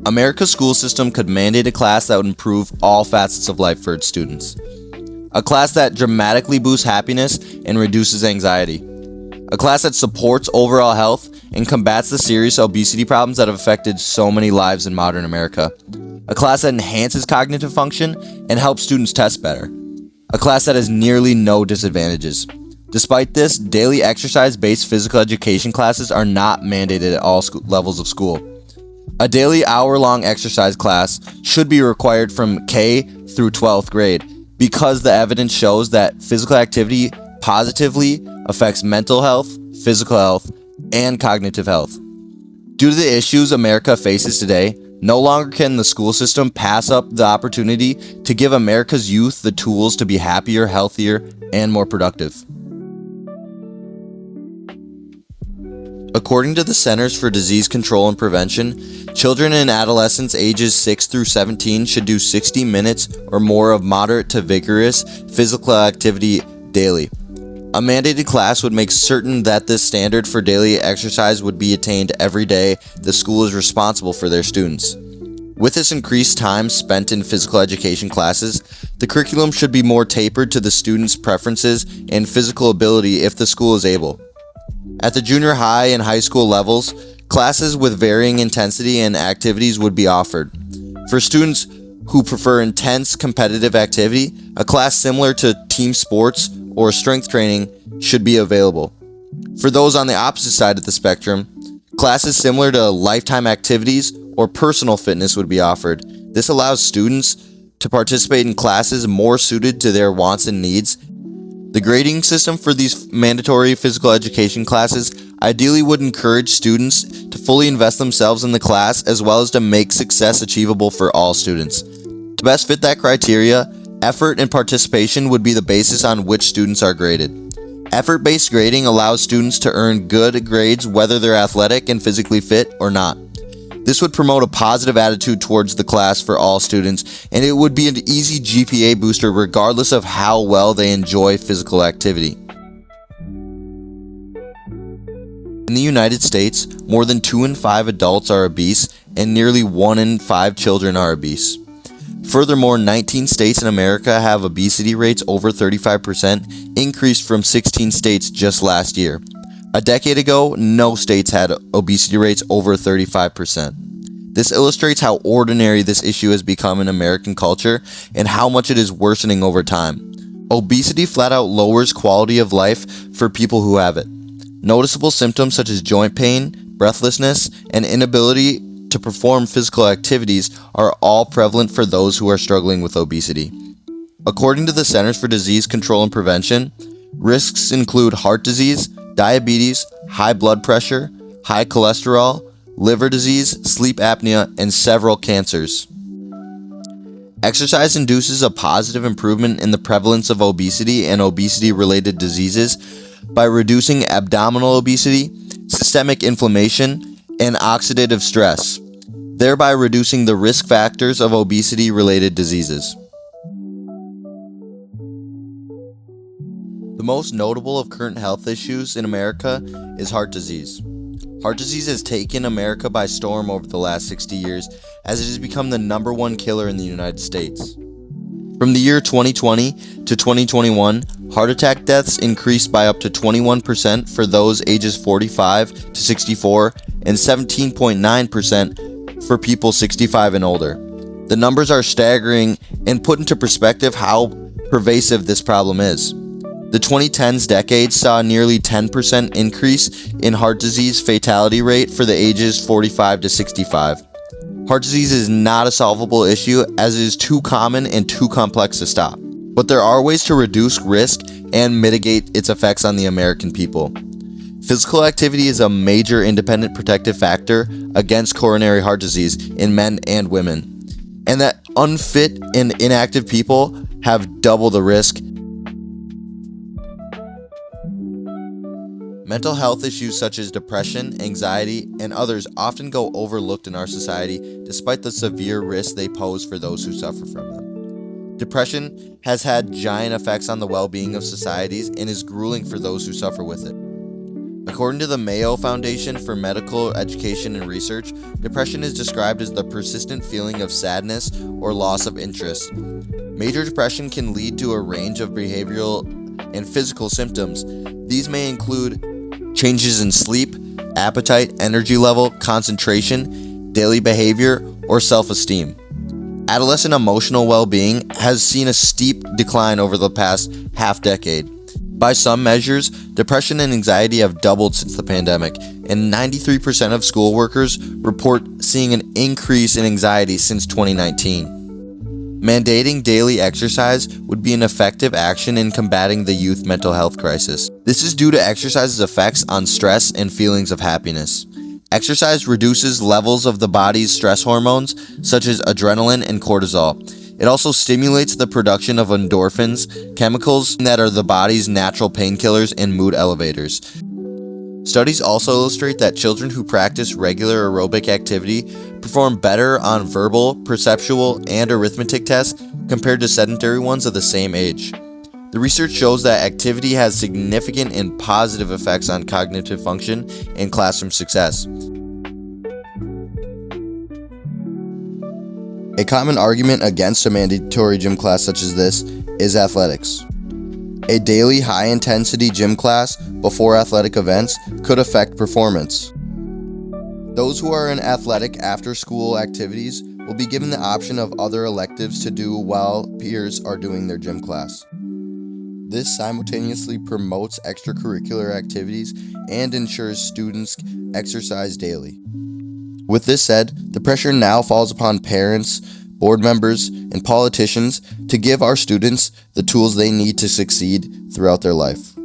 America's school system could mandate a class that would improve all facets of life for its students. A class that dramatically boosts happiness and reduces anxiety. A class that supports overall health and combats the serious obesity problems that have affected so many lives in modern America. A class that enhances cognitive function and helps students test better. A class that has nearly no disadvantages. Despite this, daily exercise-based physical education classes are not mandated at all levels of school. A daily hour-long exercise class should be required from K through 12th grade because the evidence shows that physical activity positively affects mental health, physical health, and cognitive health. Due to the issues America faces today, no longer can the school system pass up the opportunity to give America's youth the tools to be happier, healthier, and more productive. According to the Centers for Disease Control and Prevention, children and adolescents ages 6 through 17 should do 60 minutes or more of moderate to vigorous physical activity daily. A mandated class would make certain that this standard for daily exercise would be attained every day the school is responsible for their students. With this increased time spent in physical education classes, the curriculum should be more tapered to the students' preferences and physical ability if the school is able. At the junior high and high school levels, classes with varying intensity and activities would be offered. For students who prefer intense competitive activity, a class similar to team sports or strength training should be available. For those on the opposite side of the spectrum, classes similar to lifetime activities or personal fitness would be offered. This allows students to participate in classes more suited to their wants and needs. The grading system for these mandatory physical education classes ideally would encourage students to fully invest themselves in the class as well as to make success achievable for all students. To best fit that criteria, effort and participation would be the basis on which students are graded. Effort-based grading allows students to earn good grades whether they're athletic and physically fit or not. This would promote a positive attitude towards the class for all students, and it would be an easy GPA booster regardless of how well they enjoy physical activity. In the United States, more than 2 in 5 adults are obese, and nearly 1 in 5 children are obese. Furthermore, 19 states in America have obesity rates over 35%, increased from 16 states just last year. A decade ago, no states had obesity rates over 35%. This illustrates how ordinary this issue has become in American culture and how much it is worsening over time. Obesity flat out lowers quality of life for people who have it. Noticeable symptoms such as joint pain, breathlessness, and inability to perform physical activities are all prevalent for those who are struggling with obesity. According to the Centers for Disease Control and Prevention, risks include heart disease, diabetes, high blood pressure, high cholesterol, liver disease, sleep apnea, and several cancers. Exercise induces a positive improvement in the prevalence of obesity and obesity-related diseases by reducing abdominal obesity, systemic inflammation, and oxidative stress, thereby reducing the risk factors of obesity-related diseases. The most notable of current health issues in America is heart disease. Heart disease has taken America by storm over the last 60 years as it has become the #1 killer in the United States. From the year 2020 to 2021, heart attack deaths increased by up to 21% for those ages 45 to 64 and 17.9% for people 65 and older. The numbers are staggering and put into perspective how pervasive this problem is. The 2010s decade saw a nearly 10% increase in heart disease fatality rate for the ages 45 to 65. Heart disease is not a solvable issue as it is too common and too complex to stop. But there are ways to reduce risk and mitigate its effects on the American people. Physical activity is a major independent protective factor against coronary heart disease in men and women, and that unfit and inactive people have double the risk. Mental health issues such as depression, anxiety, and others often go overlooked in our society despite the severe risks they pose for those who suffer from them. Depression has had giant effects on the well-being of societies and is grueling for those who suffer with it. According to the Mayo Foundation for Medical Education and Research, depression is described as the persistent feeling of sadness or loss of interest. Major depression can lead to a range of behavioral and physical symptoms. These may include changes in sleep, appetite, energy level, concentration, daily behavior, or self-esteem. Adolescent emotional well-being has seen a steep decline over the past half-decade. By some measures, depression and anxiety have doubled since the pandemic, and 93% of school workers report seeing an increase in anxiety since 2019. Mandating daily exercise would be an effective action in combating the youth mental health crisis. This is due to exercise's effects on stress and feelings of happiness. Exercise reduces levels of the body's stress hormones, such as adrenaline and cortisol. It also stimulates the production of endorphins, chemicals that are the body's natural painkillers and mood elevators. Studies also illustrate that children who practice regular aerobic activity perform better on verbal, perceptual, and arithmetic tests compared to sedentary ones of the same age. The research shows that activity has significant and positive effects on cognitive function and classroom success. A common argument against a mandatory gym class such as this is athletics. A daily high-intensity gym class before athletic events could affect performance. Those who are in athletic after-school activities will be given the option of other electives to do while peers are doing their gym class. This simultaneously promotes extracurricular activities and ensures students exercise daily. With this said, the pressure now falls upon parents, board members, and politicians to give our students the tools they need to succeed throughout their life.